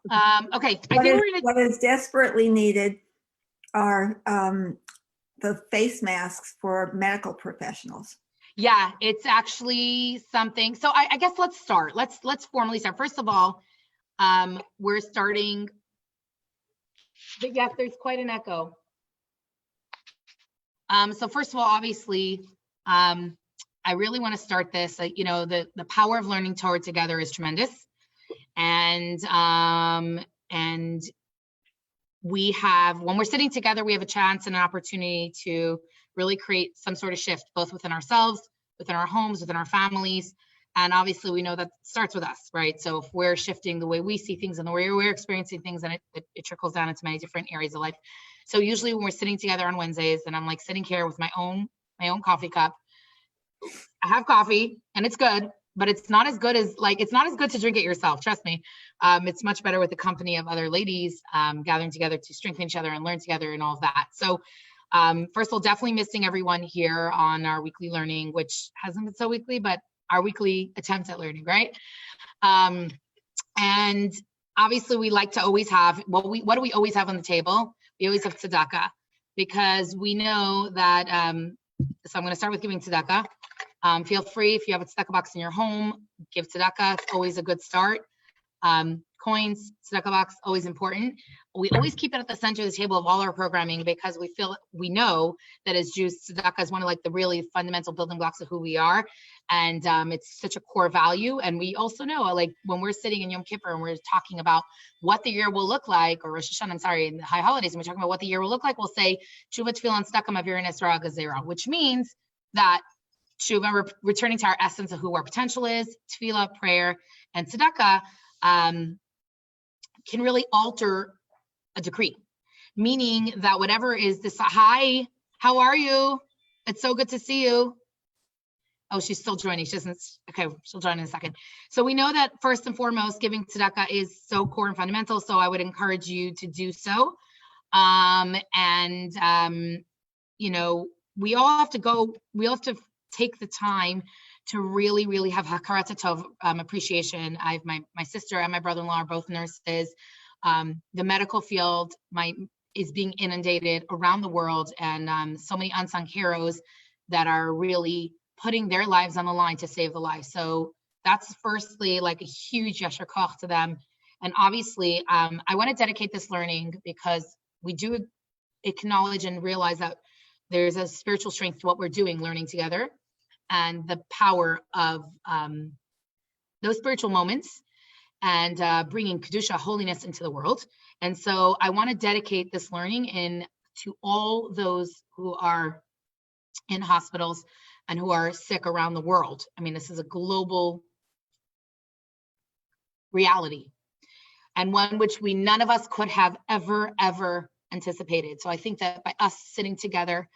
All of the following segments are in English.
Okay, I think we're gonna. What is desperately needed are the face masks for medical professionals. Yeah, it's actually something. So I guess let's start. Let's formally start. First of all, we're starting. But yes, there's quite an echo. So first of all, obviously, I really want to start this. You know, the power of learning Torah together is tremendous, and we have, when we're sitting together, we have a chance and an opportunity to really create some sort of shift, both within ourselves, within our homes, within our families. And obviously we know that starts with us, right? So if we're shifting the way we see things and the way we're experiencing things, and it trickles down into many different areas of life. So usually when we're sitting together on Wednesdays, and I'm like sitting here with my own coffee cup, I have coffee and it's good, but it's not as good as, like, it's not as good to drink it yourself. Trust me. It's much better with the company of other ladies, gathering together to strengthen each other and learn together and all of that. So first of all, definitely missing everyone here on our weekly learning, which hasn't been so weekly, but our weekly attempts at learning, right? And obviously we like to always have, what do we always have on the table? We always have tzedakah, because we know that, so I'm going to start with giving tzedakah. Feel free, if you have a tzedakah box in your home, give tzedakah. It's always a good start. Coins, tzedakah box, always important. We always keep it at the center of the table of all our programming, because we know that as Jews, tzedakah is one of, like, the really fundamental building blocks of who we are. And it's such a core value. And we also know, like, when we're sitting in Yom Kippur and we're talking about what the year will look like, or Rosh Hashanah, I'm sorry, in the high holidays, and we're talking about what the year will look like, we'll say, Tshuva Tefillah Tzedakah Ma'avirin Esra Gezerah, which means that Tshuva, returning to our essence of who our potential is, tefillah, prayer, and tzedakah, can really alter a decree. Meaning that whatever is this, hi, how are you? It's so good to see you. Oh, she's still joining. She doesn't, okay, she'll join in a second. So we know that first and foremost, giving tzedakah is so core and fundamental. So I would encourage you to do so. You know, we all have to take the time to really, really have hakarat tov, appreciation. I have my sister and my brother-in-law are both nurses. The medical field is being inundated around the world, and so many unsung heroes that are really putting their lives on the line to save the life. So that's firstly like a huge yasher koach to them. And obviously, I want to dedicate this learning because we do acknowledge and realize that there's a spiritual strength to what we're doing, learning together, and the power of those spiritual moments and bringing kedusha, holiness, into the world. And so I want to dedicate this learning to all those who are in hospitals and who are sick around the world. I mean, this is a global reality, and one which none of us could have ever anticipated. So I think that by us sitting together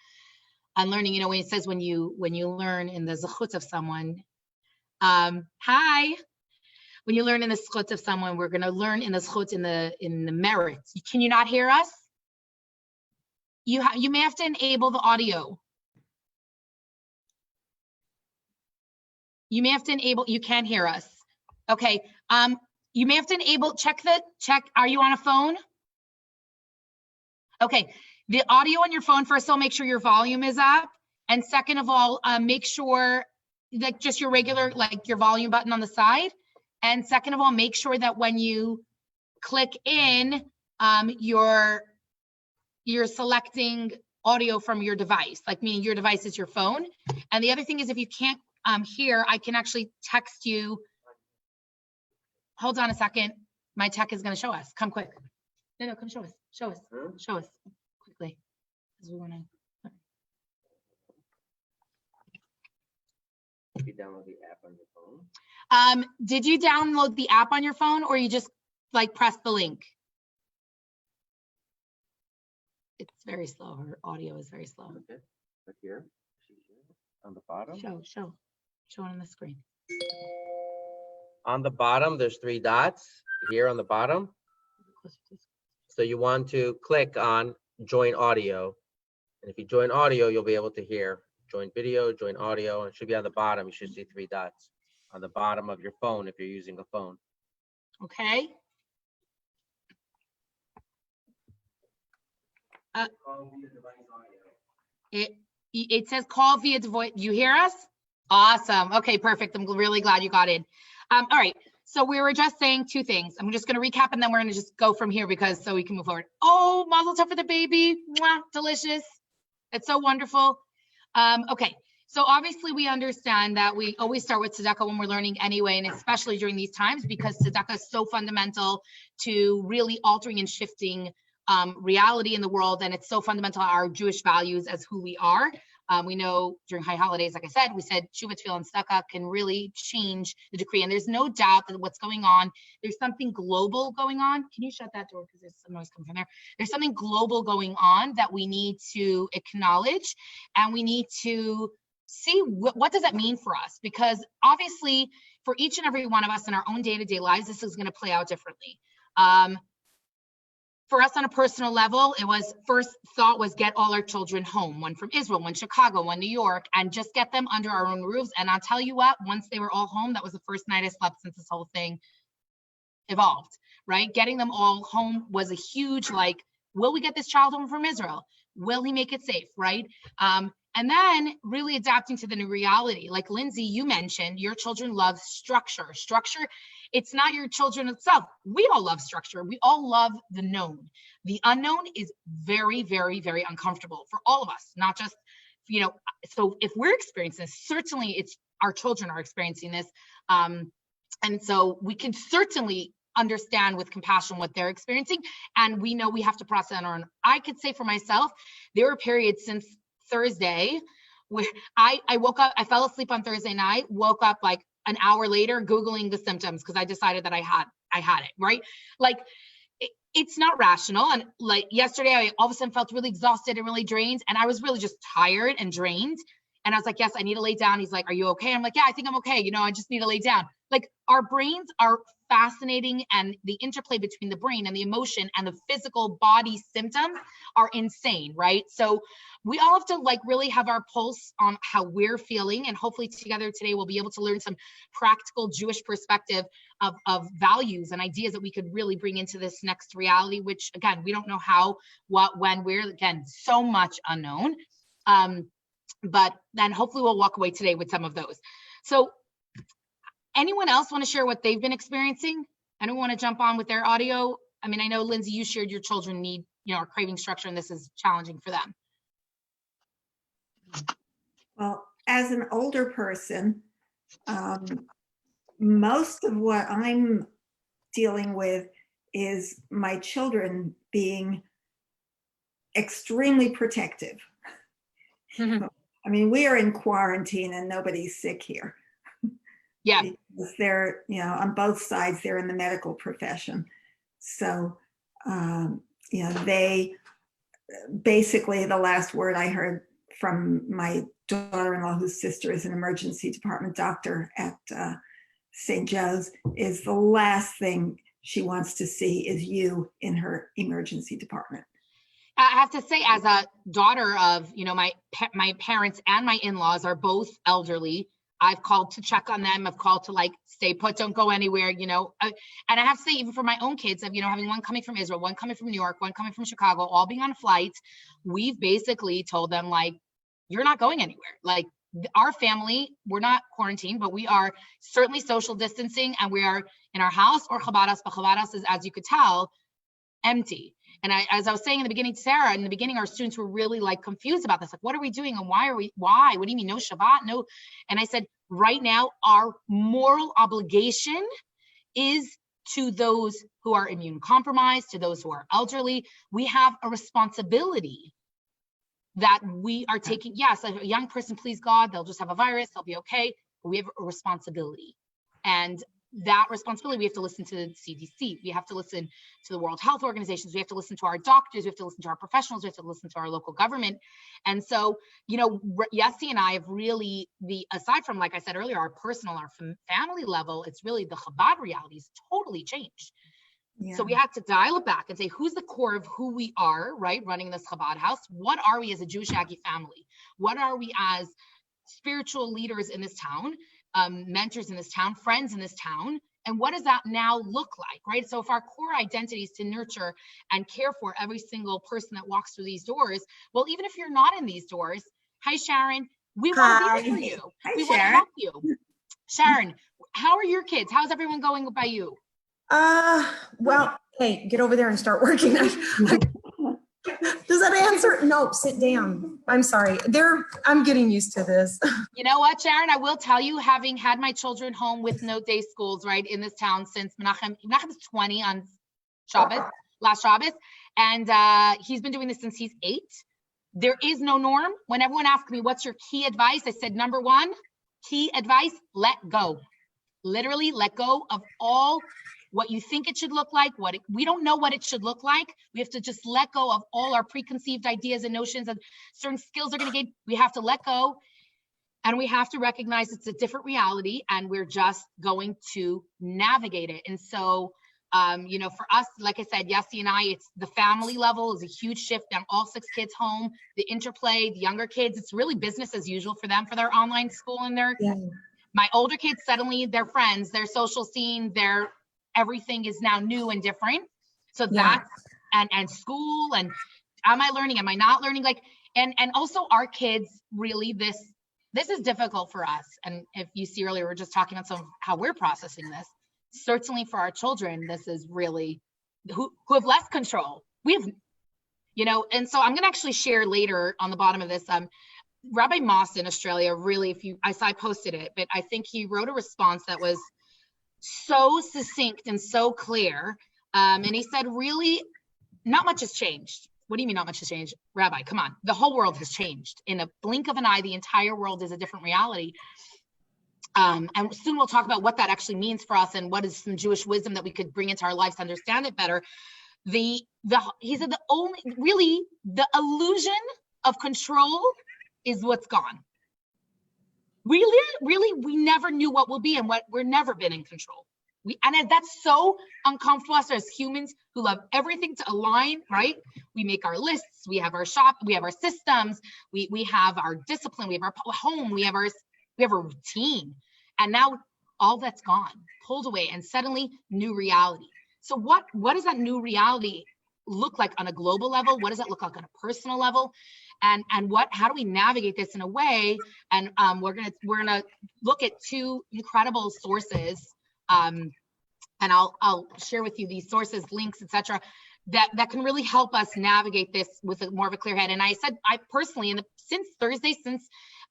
and learning, you know, when it says when you learn in the zechut of someone, hi, when you learn in the zechut of someone, we're going to learn in the zechut, in the merits. Can you not hear us? You may have to enable the audio. You may have to enable. You can't hear us. Okay. You may have to enable. Check. Are you on a phone? Okay. The audio on your phone, first of all, make sure your volume is up. And second of all, make sure that just your regular, like your volume button on the side. And second of all, make sure that when you click in, you're selecting audio from your device, like meaning your device is your phone. And the other thing is, if you can't hear, I can actually text you. Hold on a second. My tech is going to show us. Come quick. No, come show us. Show us quickly. Because we want to. Did you download the app on your phone? Did you download the app on your phone, or you just like press the link? It's very slow. Her audio is very slow. Okay. Right here. On the bottom. Show it on the screen. On the bottom, there's 3 dots here on the bottom. So you want to click on join audio. And if you join audio, you'll be able to hear. Join video, join audio, and it should be on the bottom. You should see 3 dots on the bottom of your phone if you're using a phone. Okay. Uh, it says call via device. You hear us? Awesome. Okay, perfect. I'm really glad you got in. All right. So we were just saying two things. I'm just going to recap and then we're going to just go from here because so we can move forward. Oh, mazel tov for the baby. Mwah, delicious. It's so wonderful. Okay. So obviously we understand that we always start with tzedakah when we're learning anyway, and especially during these times because tzedakah is so fundamental to really altering and shifting reality in the world. And it's so fundamental to our Jewish values as who we are. We know during high holidays, like I said, we said Shuvat Tefillah and Tzedakah can really change the decree. And there's no doubt that what's going on, there's something global going on. Can you shut that door because there's some noise coming from there? There's something global going on that we need to acknowledge, and we need to see what does that mean for us? Because obviously, for each and every one of us in our own day-to-day lives, this is going to play out differently. For us on a personal level, it was first thought was get all our children home, one from Israel, one Chicago, one New York, and just get them under our own roofs. And I'll tell you what, once they were all home, that was the first night I slept since this whole thing evolved, right? Getting them all home was a huge, like, will we get this child home from Israel? Will he make it safe, right? And then really adapting to the new reality. Like Lindsay, you mentioned your children love structure. Structure, it's not your children itself. We all love structure. We all love the known. The unknown is very, very, very uncomfortable for all of us, not just, you know, so if we're experiencing this, certainly it's our children are experiencing this. And so we can certainly understand with compassion what they're experiencing. And we know we have to process on our own. I could say for myself, there were periods since Thursday where I woke up, I fell asleep on Thursday night, woke up like an hour later, Googling the symptoms because I decided that I had it, right? Like it's not rational. And like yesterday, I all of a sudden felt really exhausted and really drained. And I was really just tired and drained. And I was like, yes, I need to lay down. He's like, are you okay? I'm like, yeah, I think I'm okay. You know, I just need to lay down. Like our brains are fascinating, and the interplay between the brain and the emotion and the physical body symptoms are insane, right? So we all have to like really have our pulse on how we're feeling, and hopefully together today we'll be able to learn some practical Jewish perspective of values and ideas that we could really bring into this next reality, which again, we don't know how, what, when, where, again, so much unknown. But then hopefully we'll walk away today with some of those. So anyone else want to share what they've been experiencing? Anyone want to jump on with their audio? I mean, I know Lindsay, you shared your children need, you know, are craving structure, and this is challenging for them. Well, as an older person, most of what I'm dealing with is my children being extremely protective. I mean, we are in quarantine and nobody's sick here. Yeah. Because they're, you know, on both sides, they're in the medical profession. So, you know, they basically, the last word I heard from my daughter-in-law, whose sister is an emergency department doctor at St. Joe's, is the last thing she wants to see is you in her emergency department. I have to say, as a daughter of, you know, my parents and my in-laws are both elderly. I've called to check on them. I've called to like stay put, don't go anywhere, you know. And I have to say, even for my own kids, of, you know, having one coming from Israel, one coming from New York, one coming from Chicago, all being on a flight, we've basically told them like, you're not going anywhere. Like our family, we're not quarantined, but we are certainly social distancing, and we are in our house or Chabad house. But Chabad house is, as you could tell, empty. And as I was saying in the beginning to Sarah, in the beginning, our students were really like confused about this. Like, what are we doing? And why? What do you mean? No Shabbat? No. And I said, right now, our moral obligation is to those who are immune compromised, to those who are elderly. We have a responsibility that we are taking. Yes, a young person, please God, they'll just have a virus, they'll be okay. But we have a responsibility. And that responsibility, we have to listen to the CDC, we have to listen to the World Health Organizations, we have to listen to our doctors, we have to listen to our professionals, we have to listen to our local government. And so, you know, Yessi and I have really, aside from, like I said earlier, our personal, our family level, it's really the Chabad reality has totally changed. Yeah. So we have to dial it back and say, who's the core of who we are, right? Running this Chabad house. What are we as a Jewish Aggie family? What are we as spiritual leaders in this town? Mentors in this town, friends in this town, And what does that now look like, right? So if our core identity is to nurture and care for every single person that walks through these doors, well, even if you're not in these doors, hi, Sharon, we want to be there for you. Hi, we want to Sharon. help you. Sharon, how are your kids? How's everyone going by you? Well, hey, get over there and start working. Does that answer? No, sit down. I'm sorry. I'm getting used to this. You know what, Sharon, I will tell you, having had my children home with no day schools, right, in this town since Menachem's 20 on Shabbos, last Shabbos, and he's been doing this since he's 8. There is no norm. When everyone asks me, what's your key advice? I said, number 1, key advice, let go. Literally let go of all what you think it should look like. We don't know what it should look like. We have to just let go of all our preconceived ideas and notions of certain skills are going to get. We have to let go, and we have to recognize it's a different reality, and we're just going to navigate it. And so, for us, like I said, Yossi and I, it's the family level is a huge shift. Down all 6 kids home, the interplay, the younger kids, it's really business as usual for them for their online school and my older kids, suddenly their friends, their social scene, everything is now new and different. So that's, and school, and am I learning? Am I not learning? Like, and also our kids really, this is difficult for us. And if you see earlier, we're just talking about how we're processing this. Certainly for our children, this is really who have less control. We have, and so I'm going to actually share later on the bottom of this, Rabbi Moss in Australia, really, I posted it, but I think he wrote a response that was so succinct and so clear. And he said, really, not much has changed. What do you mean not much has changed? Rabbi, come on. The whole world has changed. In a blink of an eye, the entire world is a different reality. And soon we'll talk about what that actually means for us and what is some Jewish wisdom that we could bring into our lives to understand it better. He said the illusion of control is what's gone. We never knew what will be, and we're never been in control. And that's so uncomfortable us as humans who love everything to align, right? We make our lists, we have our we have our systems, we have our discipline, we have our home, we have a routine. And now all that's gone, pulled away, and suddenly new reality. So what does that new reality look like on a global level? What does that look like on a personal level? And how do we navigate this in a way? And we're gonna look at 2 incredible sources, and I'll share with you these sources, links, etc., that can really help us navigate this with more of a clear head. And I said, I personally, since Thursday,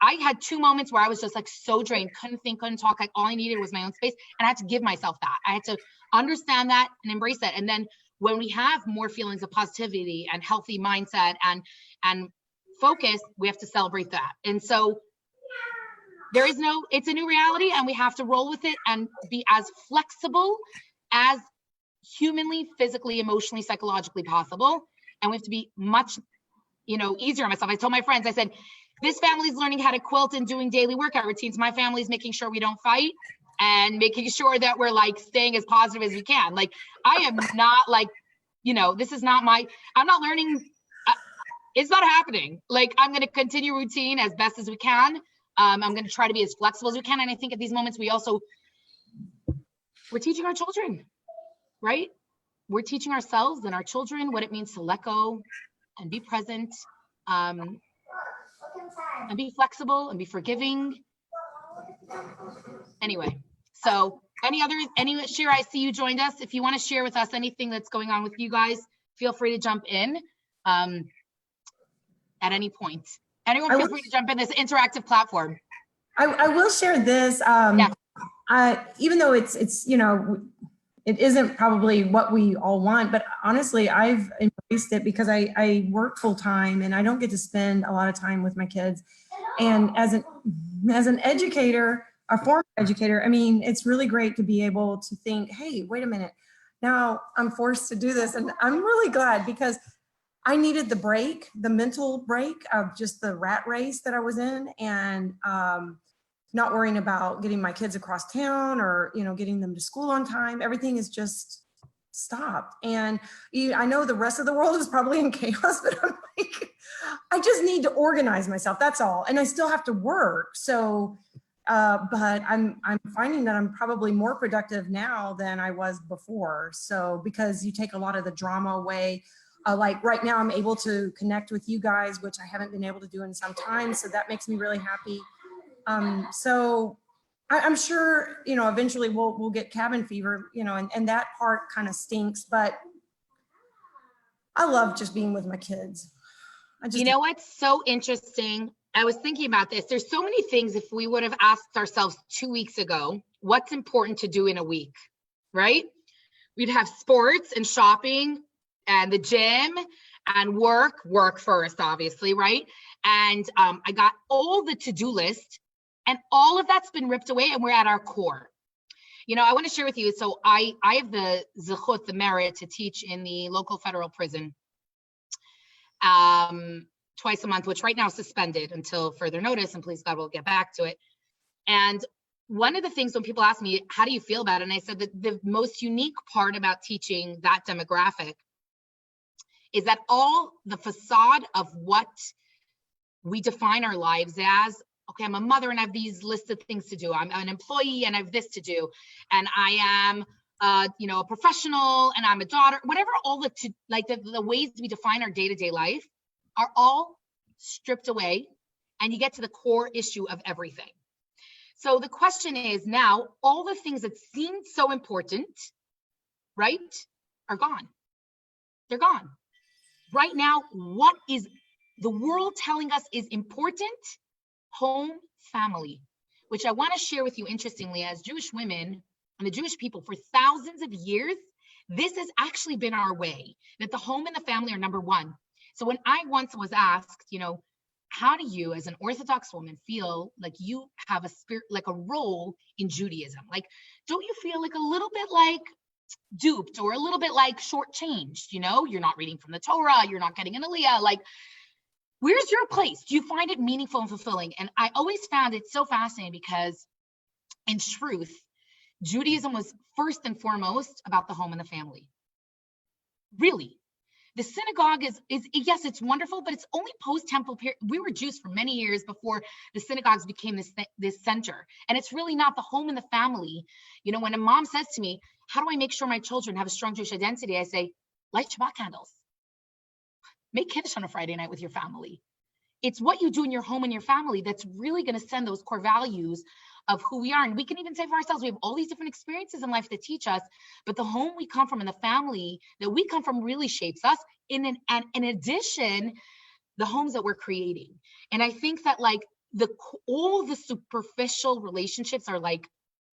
I had 2 moments where I was just like so drained, couldn't think, couldn't talk. Like all I needed was my own space, and I had to give myself that. I had to understand that and embrace that. And then when we have more feelings of positivity and healthy mindset and focus, we have to celebrate that. And so it's a new reality, and we have to roll with it and be as flexible as humanly, physically, emotionally, psychologically possible. And we have to be much, easier on myself. I told my friends, I said, this family's learning how to quilt and doing daily workout routines. My family's making sure we don't fight and making sure that we're like staying as positive as we can. Like, I am not like, this is not I'm not learning. It's not happening. Like, I'm going to continue routine as best as we can. I'm going to try to be as flexible as we can. And I think at these moments, we're teaching our children, right? We're teaching ourselves and our children what it means to let go and be present, and be flexible and be forgiving. Anyway, so Shira, I see you joined us. If you want to share with us anything that's going on with you guys, feel free to jump in. At any point. Anyone feel free to jump in this interactive platform. I will share this. Even though it's it isn't probably what we all want, but honestly, I've embraced it because I work full time and I don't get to spend a lot of time with my kids. And as an educator, a former educator, I mean, it's really great to be able to think, hey, wait a minute, now I'm forced to do this. And I'm really glad because I needed the break, the mental break of just the rat race that I was in, and not worrying about getting my kids across town or, getting them to school on time. Everything is just stopped. And I know the rest of the world is probably in chaos, but I'm like, I just need to organize myself. That's all. And I still have to work. So But I'm finding that I'm probably more productive now than I was before. So because you take a lot of the drama away, like right now I'm able to connect with you guys, which I haven't been able to do in some time. So that makes me really happy. So I'm sure, you know, eventually we'll get cabin fever, you know, and that part kind of stinks, but I love just being with my kids. You know what's so interesting? I was thinking about this. There's so many things, if we would have asked ourselves 2 weeks ago, what's important to do in a week, right? We'd have sports and shopping and the gym and work first, obviously, right? And I got all the to-do list, and all of that's been ripped away, and we're at our core. You know, I want to share with you. So I have the zechut, the merit to teach in the local federal prison twice a month, which right now is suspended until further notice, and please God, we'll get back to it. And one of the things when people ask me, how do you feel about it? And I said that the most unique part about teaching that demographic is that all the facade of what we define our lives as, okay, I'm a mother and I have these lists of things to do. I'm an employee and I have this to do. And I am you know, a professional and I'm a daughter, whatever, all the ways we define our day-to-day life are all stripped away, and you get to the core issue of everything. So the question is now, all the things that seemed so important, right, are gone. They're gone. Right now, what is the world telling us is important? Home, family, which I want to share with you, interestingly, as Jewish women and the Jewish people for thousands of years, this has actually been our way, that the home and the family are number one. So when I once was asked, you know, how do you as an Orthodox woman feel like you have a spirit, like a role in Judaism? Like, don't you feel like a little bit like duped or a little bit like shortchanged? You know, you're not reading from the Torah, you're not getting an aliyah, like, where's your place? Do you find it meaningful and fulfilling? And I always found it so fascinating because in truth, Judaism was first and foremost about the home and the family. Really. The synagogue is yes, it's wonderful, but it's only post-temple period. We were Jews for many years before the synagogues became this center. And it's really not the home and the family. You know, when a mom says to me, how do I make sure my children have a strong Jewish identity? I say, light Shabbat candles. Make Kiddush on a Friday night with your family. It's what you do in your home and your family that's really going to send those core values of who we are. And we can even say for ourselves, we have all these different experiences in life that teach us, but the home we come from and the family that we come from really shapes us. And in addition, the homes that we're creating. And I think that like all the superficial relationships are like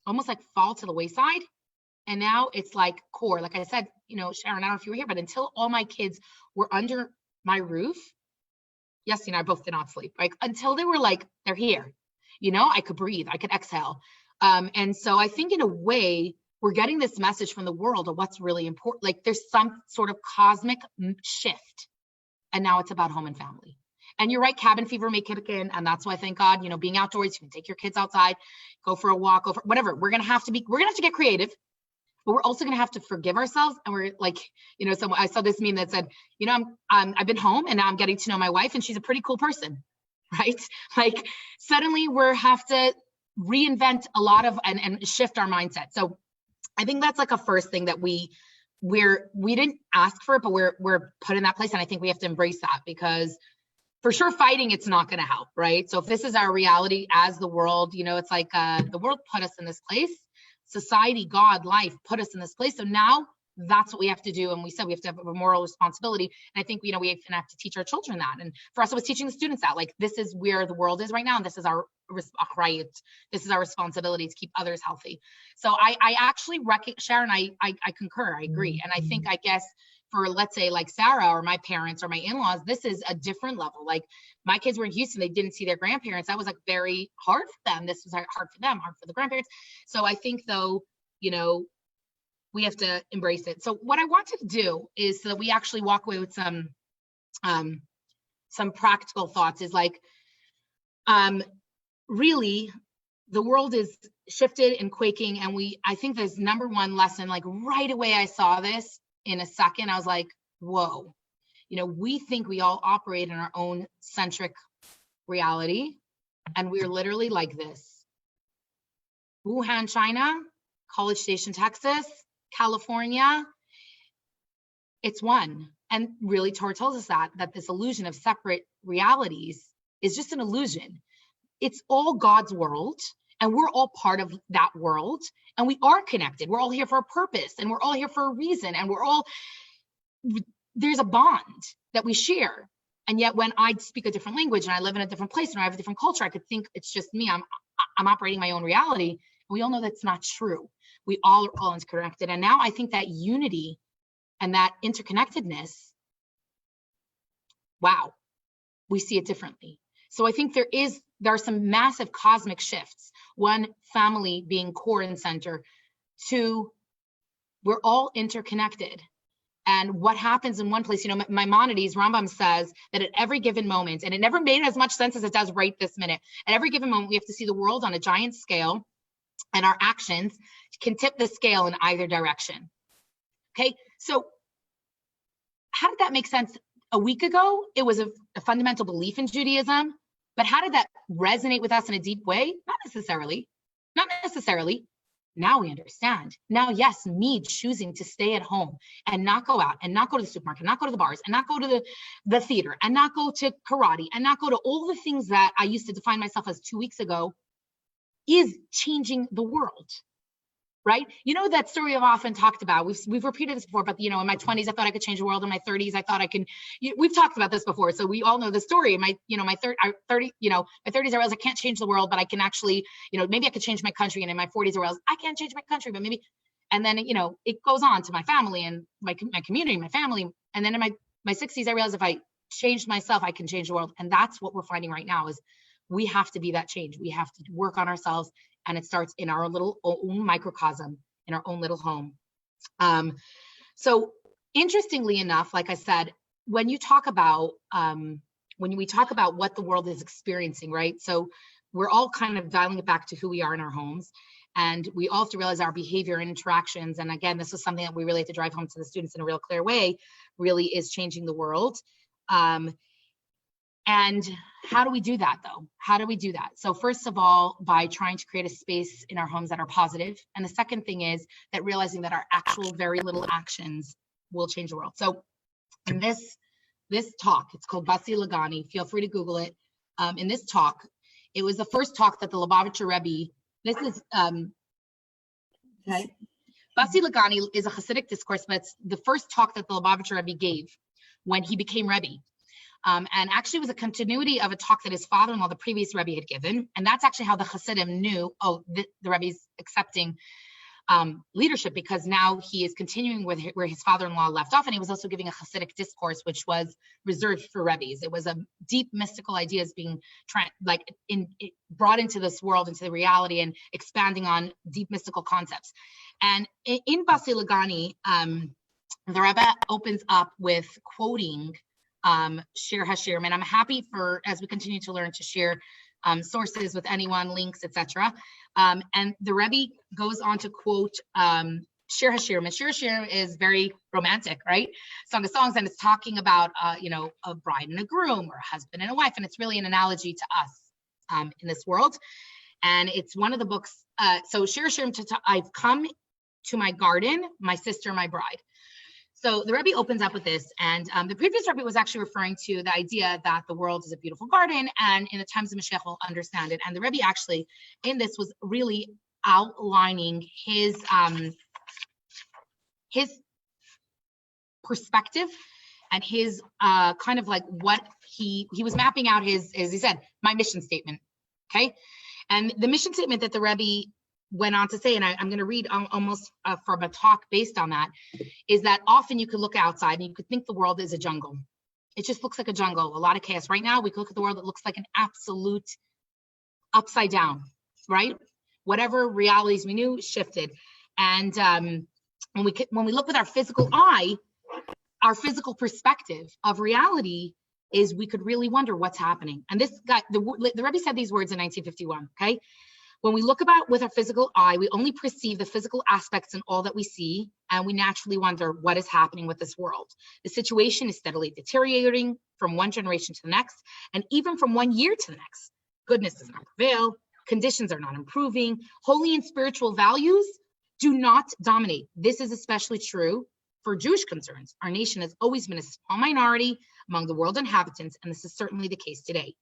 almost like fall to the wayside. And now it's like core. Like I said, you know, Sharon, I don't know if you were here, but until all my kids were under my roof, Yessi and I both did not sleep. Like until they were like, they're here. You know, I could breathe, I could exhale. And so I think in a way, we're getting this message from the world of what's really important. Like there's some sort of cosmic shift. And now it's about home and family. And you're right, cabin fever may kick in. And that's why, thank God, you know, being outdoors, you can take your kids outside, go for a walk, go for whatever. We're going to have to get creative, but we're also going to have to forgive ourselves. And we're like, you know, so I saw this meme that said, you know, I've been home and now I'm getting to know my wife and she's a pretty cool person. Right? Like suddenly we have to reinvent a lot of and shift our mindset. So I think that's like a first thing that we didn't ask for it, but we're put in that place. And I think we have to embrace that because for sure fighting, it's not going to help. Right? So if this is our reality as the world, you know, it's like the world put us in this place, society, God, life put us in this place. So now that's what we have to do. And we said we have to have a moral responsibility. And I think, you know, we have to teach our children that. And for us, it was teaching the students that, like, this is where the world is right now. And this is our right. This is our responsibility to keep others healthy. So I actually Sharon, I concur. I agree. And I think, I guess, for, let's say, like Sarah or my parents or my in-laws, this is a different level. Like my kids were in Houston, they didn't see their grandparents. That was like very hard for them. This was hard for them, hard for the grandparents. So I think though, you know, we have to embrace it. So what I wanted to do is so that we actually walk away with some practical thoughts is like, really the world is shifted and quaking. And I think this number one lesson, like right away, I saw this in a second. I was like, whoa, you know, we think we all operate in our own centric reality. And we're literally like this. Wuhan, China, College Station, Texas, California, it's one. And really, Torah tells us that this illusion of separate realities is just an illusion. It's all God's world, and we're all part of that world, and we are connected. We're all here for a purpose, and we're all here for a reason, and there's a bond that we share. And yet when I speak a different language and I live in a different place and I have a different culture, I could think it's just me. I'm operating my own reality. We all know that's not true. We all are all interconnected. And now I think that unity and that interconnectedness, wow, we see it differently. So I think there are some massive cosmic shifts. One, family being core and center. Two, we're all interconnected. And what happens in one place, you know, Maimonides, Rambam says that at every given moment, and it never made as much sense as it does right this minute, at every given moment, we have to see the world on a giant scale, and our actions can tip the scale in either direction. Okay, so how did that make sense? A week ago, it was a fundamental belief in Judaism, but how did that resonate with us in a deep way? Not necessarily. Not necessarily. Now we understand. Now, yes, me choosing to stay at home and not go out and not go to the supermarket, not go to the bars and not go to the theater and not go to karate and not go to all the things that I used to define myself as 2 weeks ago is changing the world, right? You know, that story I've often talked about, we've repeated this before, but you know, in my 20s, I thought I could change the world. In my 30s, I thought I can, we've talked about this before. So we all know the story. In my 30s, I realized I can't change the world, but I can actually, maybe I could change my country. And in my 40s, I realized I can't change my country, but maybe, and then, it goes on to my family and my community, my family. And then in my 60s, I realized if I changed myself, I can change the world. And that's what we're finding right now is we have to be that change. We have to work on ourselves. And it starts in our little own microcosm, in our own little home. So interestingly enough, like I said, when we talk about what the world is experiencing, right? So we're all kind of dialing it back to who we are in our homes. And we all have to realize our behavior and interactions. And again, this is something that we really have to drive home to the students in a real clear way, really is changing the world. And how do we do that though? How do we do that? So first of all, by trying to create a space in our homes that are positive. And the second thing is that realizing that our actual very little actions will change the world. So in this talk, it's called Basi Lagani. Feel free to Google it. In this talk, it was the first talk that the Lubavitcher Rebbe, this is, okay. Basi Lagani is a Hasidic discourse, but it's the first talk that the Lubavitcher Rebbe gave when he became Rebbe. And actually was a continuity of a talk that his father-in-law, the previous Rebbe, had given. And that's actually how the Hasidim knew, the Rebbe's accepting leadership, because now he is continuing with where his father-in-law left off. And he was also giving a Hasidic discourse, which was reserved for Rebbe's. It was a deep mystical ideas being brought into this world, into the reality, and expanding on deep mystical concepts. And in Basi Lagani, the Rebbe opens up with quoting Shir Hashirim, and I'm happy for, as we continue to learn, to share sources with anyone, links, etc. And the Rebbe goes on to quote Shir Hashirim, and Shir Hashirim is very romantic, right? Song of Songs, and it's talking about a bride and a groom, or a husband and a wife, and it's really an analogy to us in this world. And it's one of the books. So Shir Hashirim, I've come to my garden, my sister, my bride. So the Rebbe opens up with this, and the previous Rebbe was actually referring to the idea that the world is a beautiful garden, and in the times of Mashiach we'll understand it. And the Rebbe actually in this was really outlining his perspective and his kind of like what he was mapping out his, as he said, my mission statement. Okay, and the mission statement that the Rebbe went on to say, and I'm going to read almost from a talk based on that, is that often you could look outside and you could think the world is a jungle. It just looks like a jungle, a lot of chaos. Right now, we could look at the world that looks like an absolute upside down, right? Whatever realities we knew shifted. And when we look with our physical eye, our physical perspective of reality is we could really wonder what's happening. And this guy, the Rebbe said these words in 1951, okay? When we look about with our physical eye, we only perceive the physical aspects in all that we see, and we naturally wonder what is happening with this world. The situation is steadily deteriorating from one generation to the next, and even from one year to the next. Goodness does not prevail, Conditions are not improving. Holy and spiritual values do not dominate. This is especially true for Jewish concerns. Our nation has always been a small minority among the world inhabitants, and this is certainly the case today.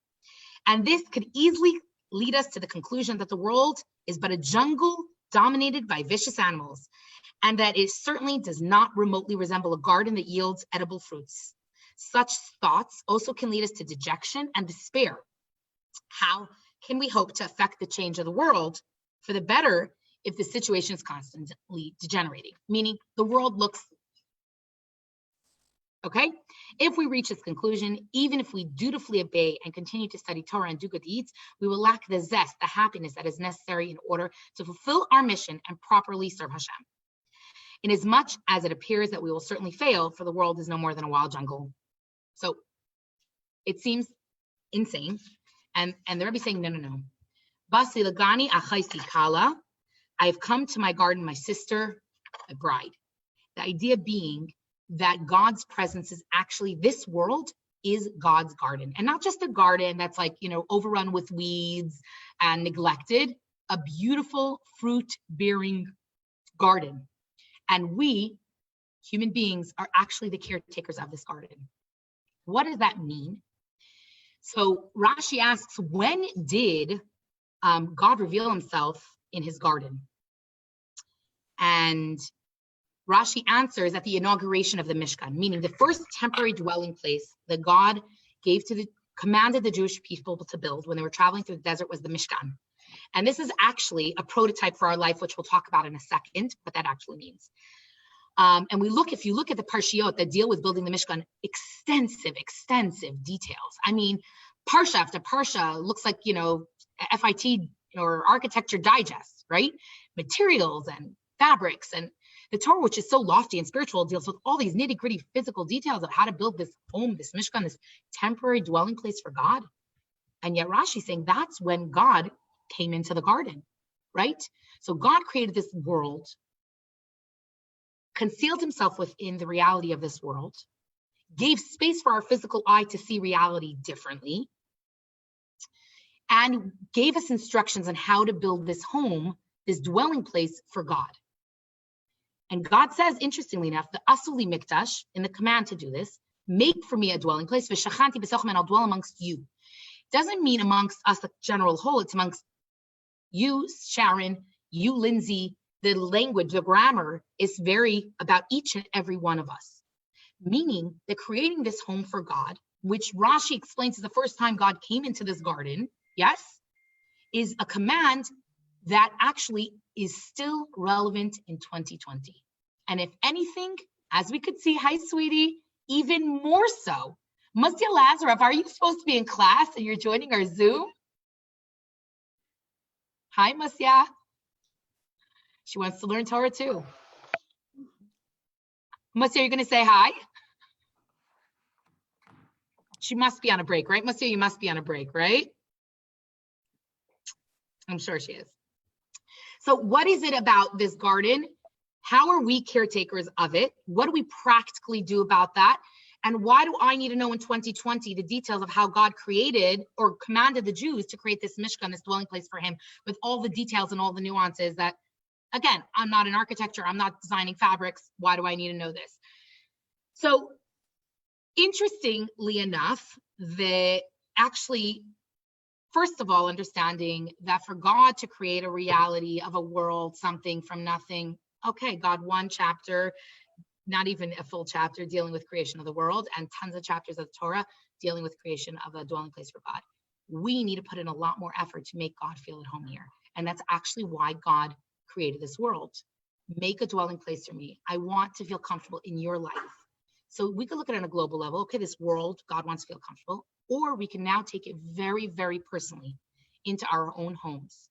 And this could easily lead us to the conclusion that the world is but a jungle dominated by vicious animals, and that it certainly does not remotely resemble a garden that yields edible fruits. Such thoughts also can lead us to dejection and despair. How can we hope to affect the change of the world for the better if the situation is constantly degenerating? Meaning the world looks, okay? If we reach this conclusion, even if we dutifully obey and continue to study Torah and do good deeds, we will lack the zest, the happiness that is necessary in order to fulfill our mission and properly serve Hashem. Inasmuch as it appears that we will certainly fail, for the world is no more than a wild jungle. So it seems insane. And the Rebbe is saying, no. Basi lagani achaisi kala. I have come to my garden, my sister, my bride. The idea being that God's presence is actually, this world is God's garden. And not just a garden that's like, overrun with weeds and neglected, a beautiful fruit-bearing garden. And we, human beings, are actually the caretakers of this garden. What does that mean? So Rashi asks, when did God reveal himself in his garden? And Rashi answers at the inauguration of the Mishkan, meaning the first temporary dwelling place that God commanded the Jewish people to build when they were traveling through the desert was the Mishkan. And this is actually a prototype for our life, which we'll talk about in a second, what that actually means. And if you look at the parshiot that deal with building the Mishkan, extensive details. I mean, parsha after parsha looks like, FIT or Architecture Digest, right? Materials and fabrics, and the Torah, which is so lofty and spiritual, deals with all these nitty-gritty physical details of how to build this home, this Mishkan, this temporary dwelling place for God. And yet Rashi is saying that's when God came into the garden, right? So God created this world, concealed himself within the reality of this world, gave space for our physical eye to see reality differently, and gave us instructions on how to build this home, this dwelling place for God. And God says, interestingly enough, the Asuli Mikdash, in the command to do this, make for me a dwelling place, v'shachanti b'sochem, and I'll dwell amongst you. Doesn't mean amongst us, the general whole, it's amongst you, Sharon, you, Lindsay. The language, the grammar is very about each and every one of us. Meaning that creating this home for God, which Rashi explains is the first time God came into this garden, yes, is a command that actually is still relevant in 2020. And if anything, as we could see, hi, sweetie, even more so. Mustia Lazarov, are you supposed to be in class and you're joining our Zoom? Hi, Mustia. She wants to learn Torah too. Mustia, you're going to say hi? She must be on a break, right? Mustia, you must be on a break, right? I'm sure she is. So what is it about this garden? How are we caretakers of it? What do we practically do about that? And why do I need to know in 2020 the details of how God created or commanded the Jews to create this Mishkan, this dwelling place for him, with all the details and all the nuances that, again, I'm not an architecture, I'm not designing fabrics. Why do I need to know this? So interestingly enough, first of all, understanding that for God to create a reality of a world, something from nothing, okay, God, one chapter, not even a full chapter dealing with creation of the world, and tons of chapters of Torah dealing with creation of a dwelling place for God. We need to put in a lot more effort to make God feel at home here. And that's actually why God created this world. Make a dwelling place for me. I want to feel comfortable in your life. So we could look at it on a global level. Okay, this world, God wants to feel comfortable. Or we can now take it very, very personally into our own homes.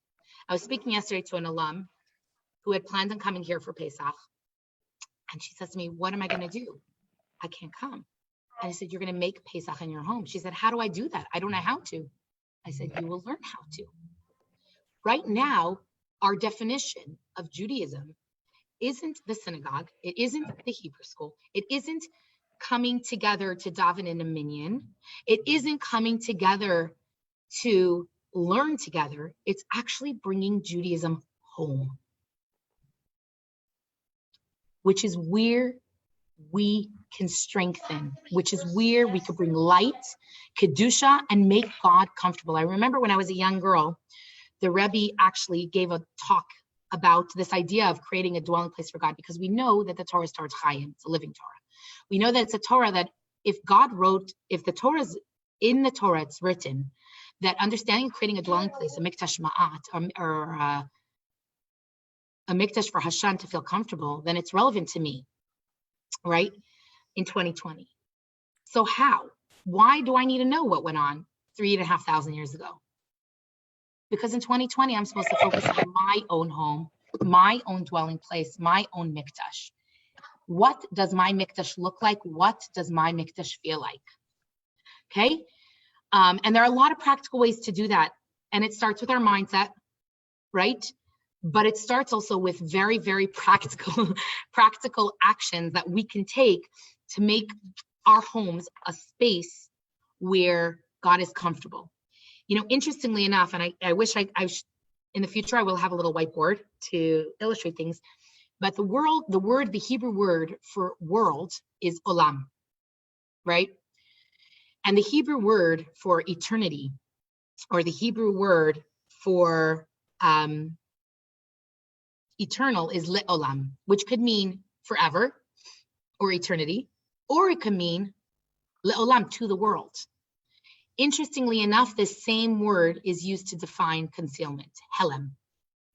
I was speaking yesterday to an alum who had planned on coming here for Pesach. And she says to me, what am I going to do? I can't come. And I said, you're going to make Pesach in your home. She said, how do I do that? I don't know how to. I said, you will learn how to. Right now, our definition of Judaism isn't the synagogue. It isn't the Hebrew school. It isn't coming together to daven in a minyan. It isn't coming together to learn together, it's actually bringing Judaism home, which is where we can strengthen, which is where we could bring light, kedusha, and make God comfortable. I remember when I was a young girl, the Rebbe actually gave a talk about this idea of creating a dwelling place for God, because we know that the Torah is Torah Chaim, it's a living Torah. We know that it's a Torah that if God wrote, if the Torah is in the Torah, it's written that understanding creating a dwelling place, a mikdash ma'at, or a mikdash for Hashem to feel comfortable, then it's relevant to me, right? In 2020. So how? Why do I need to know what went on 3,500 years ago? Because in 2020, I'm supposed to focus on my own home, my own dwelling place, my own mikdash. What does my mikdash look like? What does my mikdash feel like? Okay. And there are a lot of practical ways to do that. And it starts with our mindset, right? But it starts also with very, very practical actions that we can take to make our homes a space where God is comfortable. You know, interestingly enough, and I wish in the future, I will have a little whiteboard to illustrate things, but the Hebrew word for world is olam, right? And the Hebrew word for eternity, or the Hebrew word for eternal, is le'olam, which could mean forever or eternity, or it could mean le'olam, to the world. Interestingly enough, this same word is used to define concealment, helem.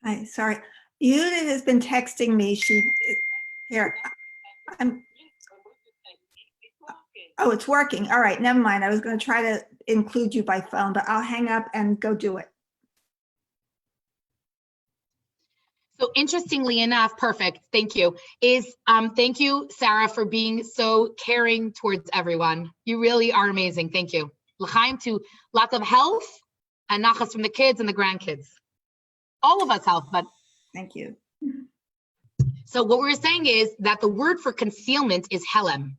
Hi, sorry. Unit has been texting me. Here. Oh, it's working. All right, never mind. I was going to try to include you by phone, but I'll hang up and go do it. So interestingly enough, perfect, thank you, thank you, Sarah, for being so caring towards everyone. You really are amazing, thank you. L'chaim, to lots of health and nachas from the kids and the grandkids. All of us health, but. Thank you. So what we're saying is that the word for concealment is helem.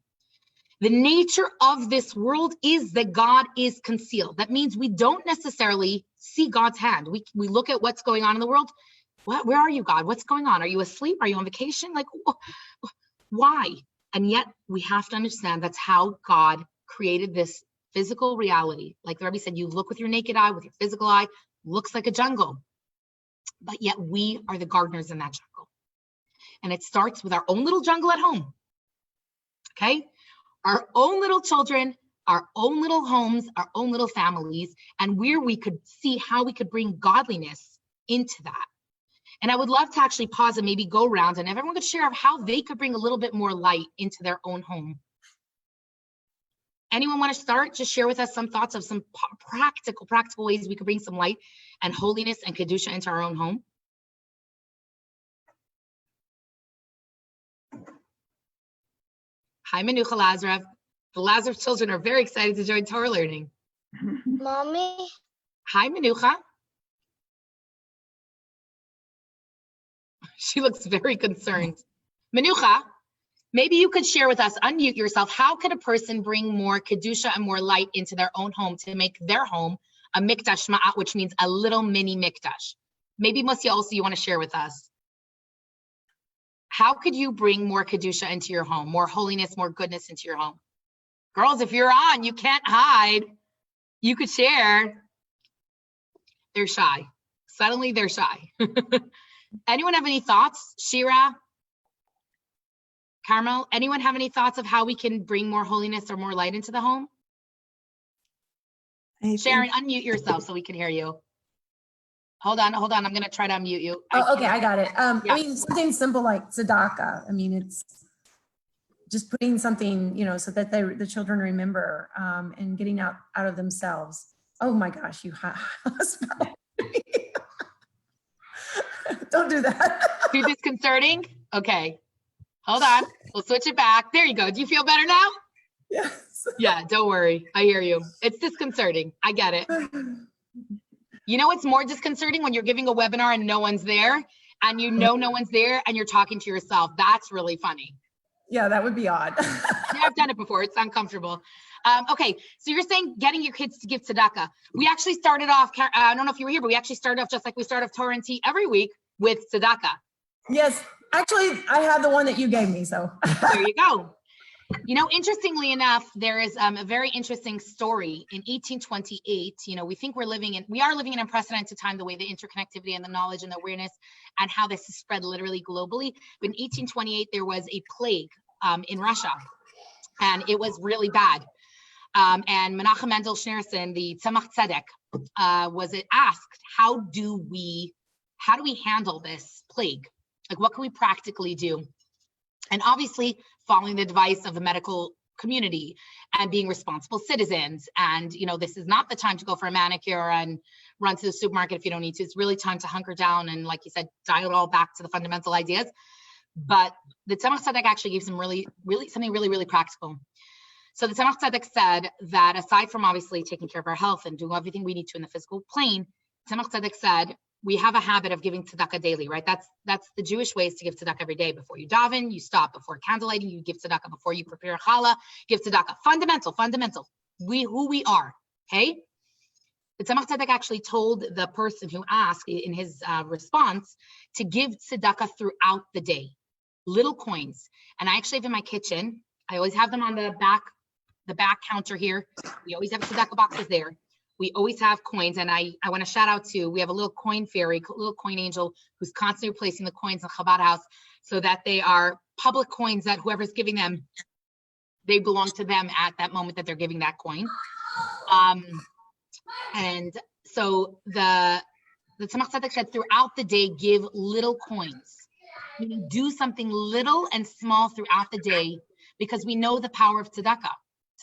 The nature of this world is that God is concealed. That means we don't necessarily see God's hand. We look at what's going on in the world. Where are you, God? What's going on? Are you asleep? Are you on vacation? Like, why? And yet we have to understand that's how God created this physical reality. Like the Rebbe said, you look with your naked eye, with your physical eye, looks like a jungle. But yet we are the gardeners in that jungle. And it starts with our own little jungle at home. Okay? Our own little children, our own little homes, our own little families, and where we could see how we could bring godliness into that. And I would love to actually pause and maybe go around and everyone could share of how they could bring a little bit more light into their own home. Anyone want to start? Just share with us some thoughts of some practical ways we could bring some light and holiness and kedusha into our own home. Hi, Menucha Lazarev. The Lazarev children are very excited to join Torah learning. Mommy. Hi, Menucha. She looks very concerned. Menucha, maybe you could share with us, unmute yourself, how could a person bring more kedusha and more light into their own home to make their home a mikdash ma'at, which means a little mini mikdash? Maybe Musia also you want to share with us. How could you bring more kedusha into your home, more holiness, more goodness into your home? Girls, if you're on, you can't hide. You could share. They're shy. Suddenly they're shy. Anyone have any thoughts? Shira? Carmel? Anyone have any thoughts of how we can bring more holiness or more light into the home? Sharon, unmute yourself so we can hear you. Hold on. I'm going to try to unmute you. Oh, okay, I got it. Yeah. I mean, something simple like tzedakah. I mean, it's just putting something, you know, so that the children remember and getting out of themselves. Oh my gosh, you don't do that. Too disconcerting? Okay. Hold on. We'll switch it back. There you go. Do you feel better now? Yes. Yeah, don't worry. I hear you. It's disconcerting. I get it. You know what's more disconcerting? When you're giving a webinar and no one's there, and you know no one's there, and you're talking to yourself. That's really funny. Yeah, that would be odd. Yeah, I've done it before. It's uncomfortable. Okay, so you're saying getting your kids to give tzedakah. We actually started off, I don't know if you were here, but we actually started off just like we start off Torah and Tea every week with tzedakah. Yes, actually, I had the one that you gave me, so. There you go. You know, interestingly enough, there is a very interesting story in 1828. You know, we are living in an unprecedented time, the way the interconnectivity and the knowledge and the awareness and how this is spread literally globally. But in 1828, there was a plague in Russia, and it was really bad. And Menachem Mendel Schneerson, the Tzemach Tzedek, was asked, how do we handle this plague? Like, what can we practically do? And obviously, following the advice of the medical community and being responsible citizens. And, you know, this is not the time to go for a manicure and run to the supermarket if you don't need to. It's really time to hunker down and, like you said, dial it all back to the fundamental ideas. But the Tzemach Tzedek actually gave some really practical. So the Tzemach Tzedek said that aside from obviously taking care of our health and doing everything we need to in the physical plane, Tzemach Tzedek said, we have a habit of giving tzedakah daily, right? That's the Jewish ways to give tzedakah every day. Before you daven, you stop. Before candlelighting, you give tzedakah. Before you prepare challah, give tzedakah. Fundamental. Who we are, okay? The Tzemach Tzedek actually told the person who asked in his response to give tzedakah throughout the day, little coins. And I actually have in my kitchen, I always have them on the back counter here. We always have tzedakah boxes there. We always have coins, and I want to shout out to, we have a little coin fairy, little coin angel who's constantly replacing the coins in Chabad house so that they are public coins that whoever's giving them, they belong to them at that moment that they're giving that coin. And so the Tzemach Tzedek said throughout the day, give little coins. Meaning do something little and small throughout the day because we know the power of tzedakah.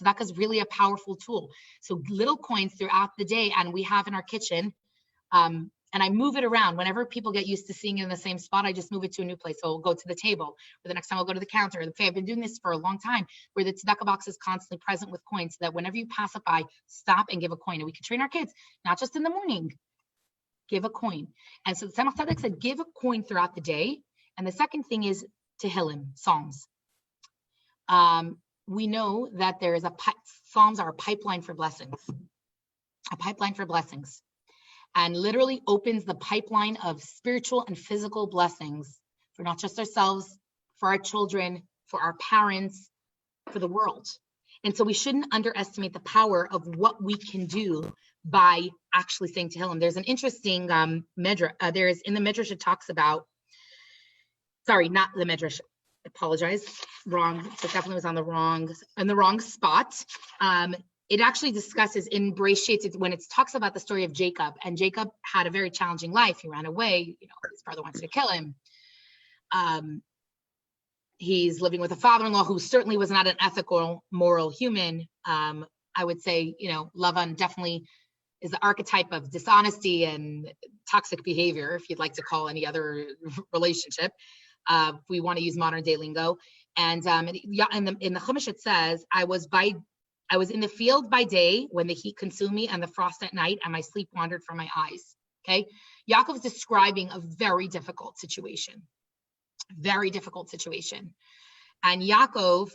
Tzedakah is really a powerful tool. So little coins throughout the day, and we have in our kitchen, and I move it around. Whenever people get used to seeing it in the same spot, I just move it to a new place. So I'll go to the table, or the next time I'll go to the counter. I've been doing this for a long time, where the tzedakah box is constantly present with coins, so that whenever you pass it by, stop and give a coin. And we can train our kids, not just in the morning, give a coin. And so the Tzemach Tzedek said, give a coin throughout the day. And the second thing is Tehillim, Psalms. We know that there is Psalms are a pipeline for blessings, and literally opens the pipeline of spiritual and physical blessings for not just ourselves, for our children, for our parents, for the world. And so we shouldn't underestimate the power of what we can do by actually saying Tehillim. There's an interesting medrash. There's in the medrash it talks about, sorry, not the medrash. Apologize, wrong. It definitely was on the wrong spot. It actually discusses in Bereshit when it talks about the story of Jacob, and Jacob had a very challenging life. He ran away. You know, his brother wanted to kill him. He's living with a father-in-law who certainly was not an ethical, moral human. I would say, you know, Lavan definitely is the archetype of dishonesty and toxic behavior, if you'd like to call any other relationship. We want to use modern day lingo. And in the Chumash it says, I was in the field by day when the heat consumed me and the frost at night, and my sleep wandered from my eyes. Okay. Yaakov is describing a very difficult situation. And Yaakov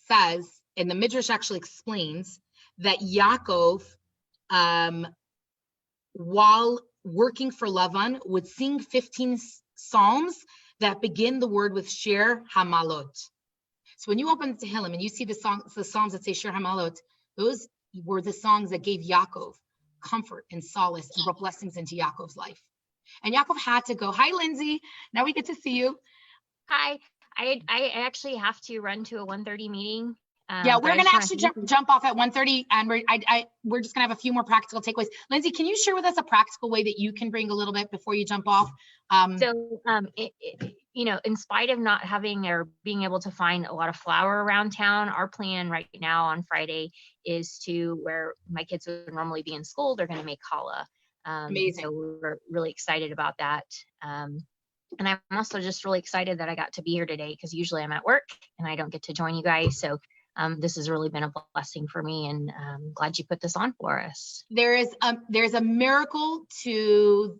says, and the Midrash actually explains that Yaakov, while working for Lavan, would sing 15 psalms that begin the word with Shir Hamalot. So when you open the Tehillim and you see the psalms that say Shir Hamalot, those were the songs that gave Yaakov comfort and solace and brought blessings into Yaakov's life. And Yaakov had to go, hi, Lindsay. Now we get to see you. Hi. I actually have to run to a 1:30 meeting. Yeah, we're going to actually jump off at 1:30, and we're just going to have a few more practical takeaways. Lindsay, can you share with us a practical way that you can bring a little bit before you jump off? You know, in spite of not having or being able to find a lot of flour around town, our plan right now on Friday is to, where my kids would normally be in school, they're going to make challah. Amazing. So we're really excited about that. And I'm also just really excited that I got to be here today, because usually I'm at work and I don't get to join you guys. So this has really been a blessing for me, and I'm glad you put this on for us. There's a miracle to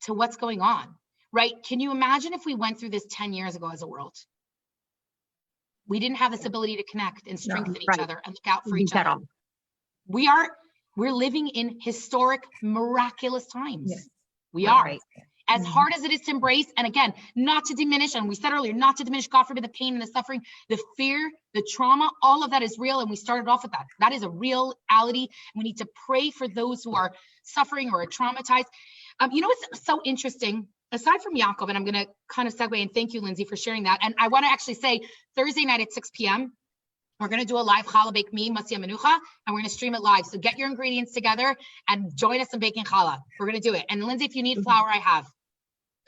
what's going on. right? Can you imagine if we went through this 10 years ago as a world? We didn't have this ability to connect and strengthen each right. other and look out for Beat each that other. off. We're living in historic, miraculous times. Yes. We are. Right. As Mhm. hard as it is to embrace, and again, not to diminish, and we said earlier, not to diminish, God forbid, the pain and the suffering, the fear, the trauma, all of that is real. And we started off with that. That is a reality. We need to pray for those who are suffering or are traumatized. You know what's so interesting? Aside from Yaakov, and I'm going to kind of segue, and thank you, Lindsay, for sharing that. And I want to actually say Thursday night at 6 p.m., we're going to do a live challah bake me, Masya Menucha, and we're going to stream it live. So get your ingredients together and join us in baking challah. We're going to do it. And Lindsay, if you need flour, I have.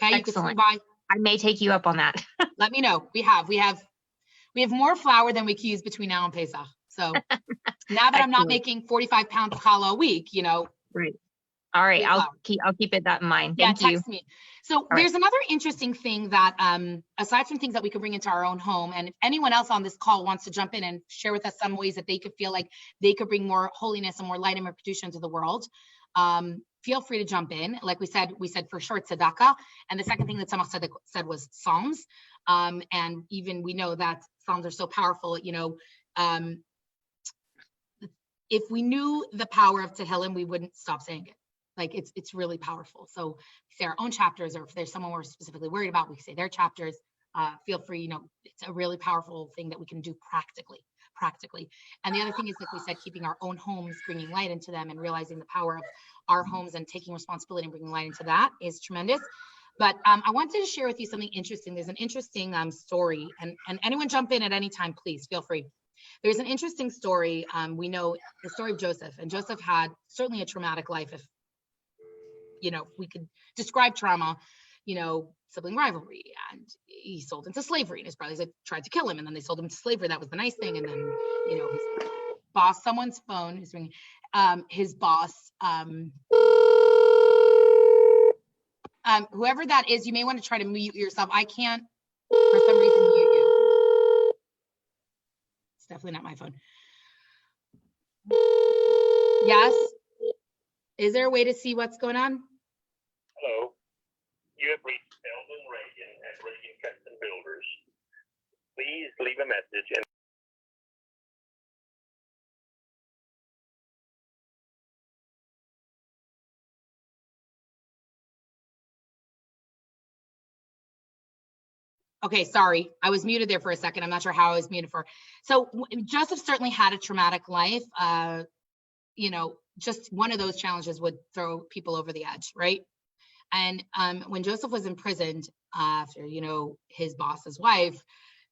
Okay, you can swing Excellent. by. I may take you up on that. Let me know. We have more flour than we can use between now and Pesach. So now that I'm not Excellent. making 45 pounds of challah a week, you know. Right. All right. Good I'll flour. keep it that in mind. Yeah, Thank you. text me. So right. there's another interesting thing that aside from things that we can bring into our own home, and if anyone else on this call wants to jump in and share with us some ways that they could feel like they could bring more holiness and more light and more kedusha into the world, feel free to jump in. Like we said for sure tzedakah, and the second thing that Tzemach said was Psalms, and even we know that Psalms are so powerful. You know, if we knew the power of Tehillim, we wouldn't stop saying it. Like it's really powerful. So say our own chapters, or if there's someone we're specifically worried about, we say their chapters. Feel free. You know, it's a really powerful thing that we can do practically. And the other thing is, like we said, keeping our own homes, bringing light into them, and realizing the power of our homes and taking responsibility and bringing light into that is tremendous. But I wanted to share with you something interesting. There's an interesting story, and anyone jump in at any time, please feel free. There's an interesting story. We know the story of Joseph, and Joseph had certainly a traumatic life. If you know, we could describe trauma, you know, sibling rivalry, and he sold into slavery, and his brothers had tried to kill him, and then they sold him to slavery. That was the nice thing. And then, you know, his boss, someone's phone is ringing. His boss, whoever that is, you may want to try to mute yourself. I can't, for some reason, mute you. It's definitely not my phone. Yes. Is there a way to see what's going on? Hello. You have reached Eldon Reagan at Reagan Custom Builders. Please leave a message and Okay, sorry. I was muted there for a second. I'm not sure how I was muted for. So Joseph certainly had a traumatic life. You know, just one of those challenges would throw people over the edge, right? And when Joseph was imprisoned after, you know, his boss's wife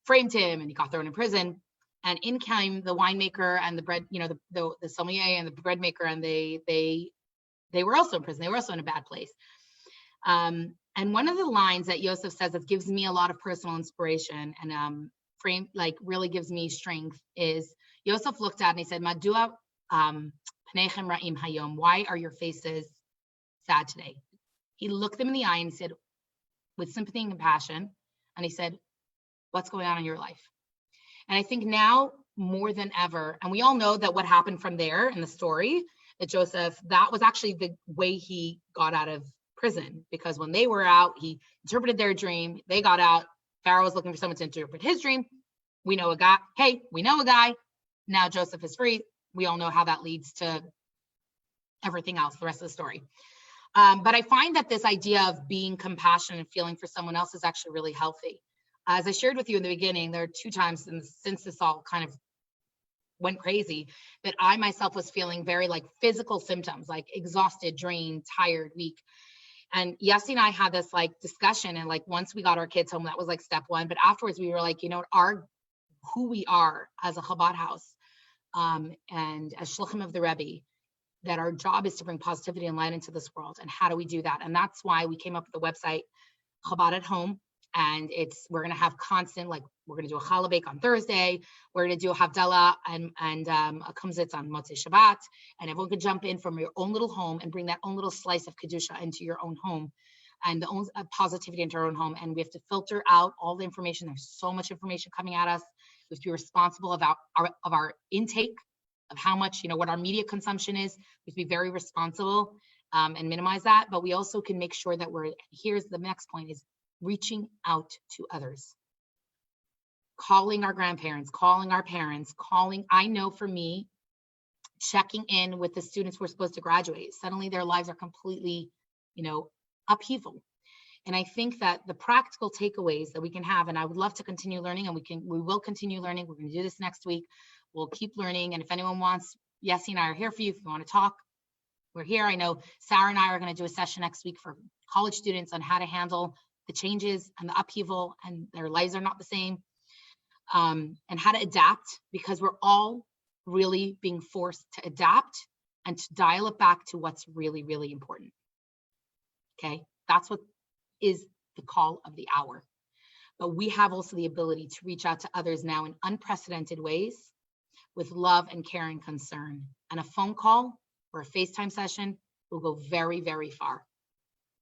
framed him and he got thrown in prison, and in came the winemaker and the bread, you know, the sommelier and the bread maker, and they were also in prison. They were also in a bad place. And one of the lines that Yosef says that gives me a lot of personal inspiration and really gives me strength is Yosef looked at and he said, Madua panechem ra'im hayom, why are your faces sad today? He looked them in the eye and he said, with sympathy and compassion, and he said, what's going on in your life? And I think now more than ever, and we all know that what happened from there in the story, that Joseph, that was actually the way he got out of prison, because when they were out, he interpreted their dream. They got out. Pharaoh was looking for someone to interpret his dream. We know a guy. Hey, we know a guy. Now Joseph is free. We all know how that leads to everything else, the rest of the story. But I find that this idea of being compassionate and feeling for someone else is actually really healthy. As I shared with you in the beginning, there are 2 times since this all kind of went crazy that I myself was feeling very like physical symptoms, like exhausted, drained, tired, weak. And Yossi and I had this like discussion, and like once we got our kids home, that was like step 1. But afterwards we were like, you know, who we are as a Chabad house and as Shluchim of the Rebbe, that our job is to bring positivity and light into this world. And how do we do that? And that's why we came up with the website Chabad at Home. And we're going to have constant, like we're going to do a challah bake on Thursday. We're going to do a Havdalah and a kumzitz on Motzei Shabbat. And everyone can jump in from your own little home and bring that own little slice of Kedusha into your own home and the own positivity into our own home. And we have to filter out all the information. There's so much information coming at us. We have to be responsible about our intake, of how much, you know, what our media consumption is. We have to be very responsible. and minimize that, but we also can make sure that here's the next point, is reaching out to others. Calling our grandparents, calling our parents, I know for me, checking in with the students who are supposed to graduate, suddenly their lives are completely, upheaval. And I think that the practical takeaways that we can have, and I would love to continue learning, and we will continue learning. We're going to do this next week. We'll keep learning. And if anyone wants, Yessie and I are here for you. If you want to talk, we're here. I know Sarah and I are going to do a session next week for college students on how to handle the changes and the upheaval, and their lives are not the same, and how to adapt, because we're all really being forced to adapt and to dial it back to what's really, really important. Okay, that's what is the call of the hour. But we have also the ability to reach out to others now in unprecedented ways with love and care and concern. And a phone call or a FaceTime session will go very, very far,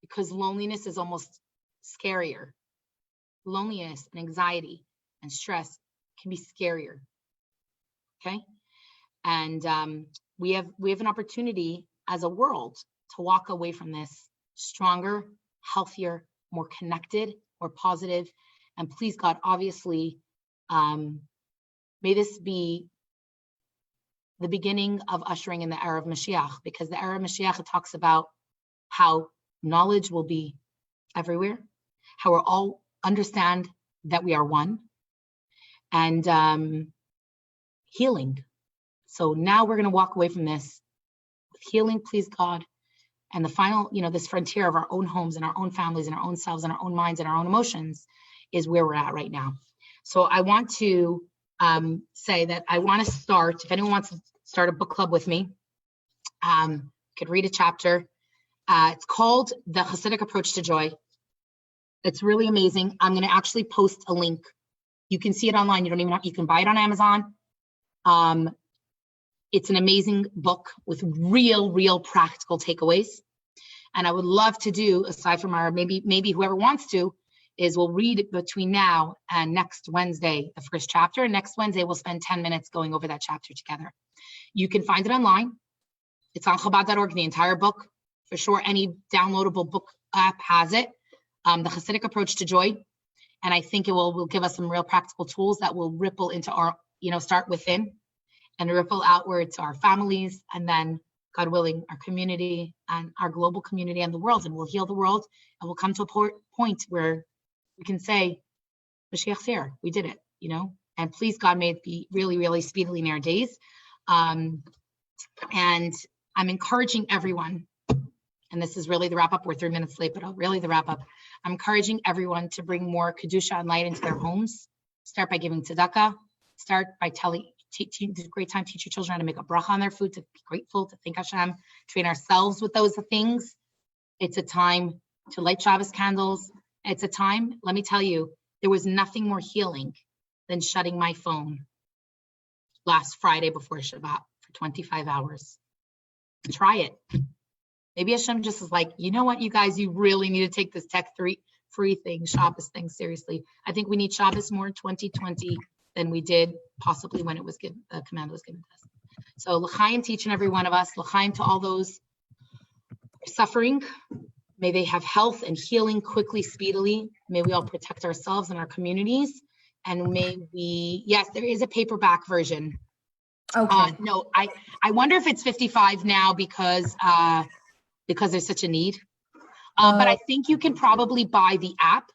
because loneliness is almost scarier. Loneliness and anxiety and stress can be scarier. Okay. And we have an opportunity as a world to walk away from this stronger, healthier, more connected, more positive. And please God, obviously, may this be the beginning of ushering in the era of Mashiach, because the era of Mashiach, it talks about how knowledge will be everywhere, how we'll all understand that we are one, and healing. So now we're going to walk away from this with healing, please God. And the final, this frontier of our own homes and our own families and our own selves and our own minds and our own emotions is where we're at right now. So I want to say that I want to start, if anyone wants to start a book club with me, could read a chapter. It's called The Hasidic Approach to Joy. It's really amazing. I'm going to actually post a link. You can see it online. You don't even have, you can buy it on Amazon. It's an amazing book with real practical takeaways. And I would love to do, aside from our, maybe whoever wants to, is we'll read between now and next Wednesday, the first chapter. And next Wednesday, we'll spend 10 minutes going over that chapter together. You can find it online. It's on Chabad.org, the entire book. For sure, any downloadable book app has it. The Hasidic Approach to Joy. And I think it will give us some real practical tools that will ripple into our, start within and ripple outward to our families, and then, God willing, our community and our global community and the world, and we'll heal the world, and we'll come to a point where we can say, Mashiach's here, we did it, and please God, may it be really speedily in our days. And I'm encouraging everyone, and this is really the wrap up, we're 3 minutes late, but really the wrap up. I'm encouraging everyone to bring more Kedusha and light into their homes. Start by giving tzedakah, start by it's a great time to teach your children how to make a bracha on their food, to be grateful, to thank Hashem, train ourselves with those things. It's a time to light Shabbos candles. It's a time, let me tell you, there was nothing more healing than shutting my phone last Friday before Shabbat for 25 hours. Try it. Maybe Hashem just is like, you know what, you guys, you really need to take this tech-free thing, Shabbos thing seriously. I think we need Shabbos more in 2020 than we did possibly when it was given, the command was given to us. So l'chaim to each and every one of us, l'chaim to all those suffering. May they have health and healing quickly, speedily. May we all protect ourselves and our communities. And may we, yes, there is a paperback version. Okay. No, I wonder if it's 55 now because there's such a need. But I think you can probably buy the app.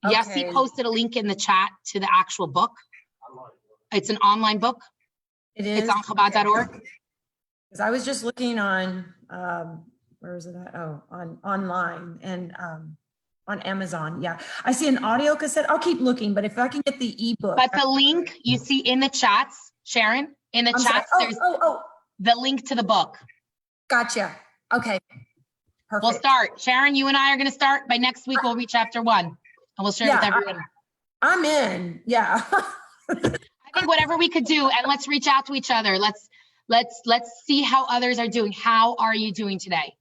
Okay. Yes, he posted a link in the chat to the actual book. It's an online book. It is. It's on Chabad.org. Because I was just looking on, where is it at? Oh, online and on Amazon. Yeah, I see an audio cassette. I'll keep looking, but if I can get the ebook. But the link you see in the chats, Sharon, in the chats, there's the link to the book. Gotcha. Okay. Perfect. We'll start. Sharon, you and I are going to start. By next week, we'll reach chapter 1 and we'll share it with everyone. I'm in. Yeah. I think whatever we could do, and let's reach out to each other. Let's see how others are doing. How are you doing today?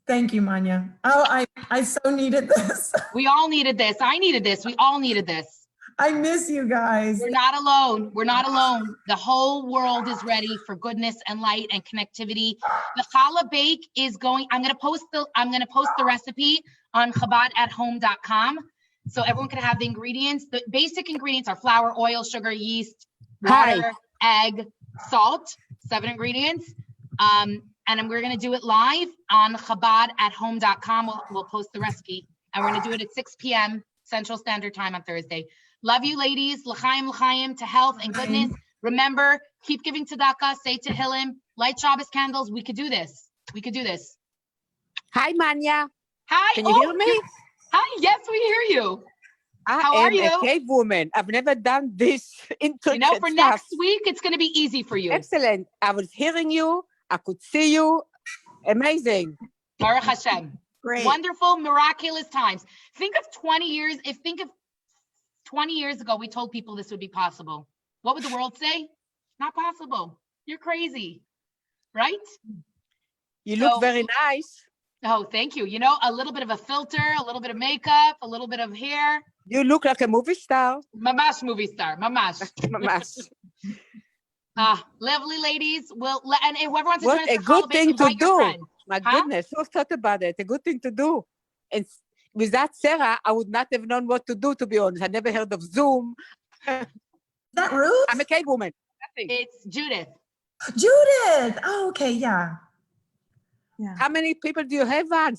Thank you, Manya. Oh, I so needed this. We all needed this. I needed this. We all needed this. I miss you guys. We're not alone. We're not alone. The whole world is ready for goodness and light and connectivity. The challah bake is going. I'm gonna post the recipe on ChabadAtHome.com so everyone can have the ingredients. The basic ingredients are flour, oil, sugar, yeast, water, egg, salt. 7 ingredients. And we're gonna do it live on ChabadAtHome.com. We'll post the recipe, and we're gonna do it at 6 p.m. Central Standard Time on Thursday. Love you, ladies. L'chaim, to health and goodness. Remember, keep giving tzedakah, say Tehillim, light Shabbos candles. We could do this. We could do this. Hi, Manya. Hi. Can you hear me? Hi. Yes, we hear you. How I are am you? a cave woman. I've never done this intricate You know, for stuff. next week, it's going to be easy for you. Excellent. I was hearing you. I could see you. Amazing. Baruch Hashem. Great. Wonderful, miraculous times. Think of 20 years. Think of 20 years ago, we told people this would be possible. What would the world say? Not possible. You're crazy, right? You look very nice. Oh, thank you. You know, a little bit of a filter, a little bit of makeup, a little bit of hair. You look like a movie star. Mamash movie star, mamash. Mamash. Lovely ladies. And whoever wants to What join us a for good Challah Bake, thing to invite your do. friend. My goodness, who thought about it? A good thing to do. And without Sarah, I would not have known what to do, to be honest. I never heard of Zoom. Is that Ruth? I'm a cave woman. Nothing. It's Judith. Judith. Oh, okay. Yeah. Yeah. How many people do you have on?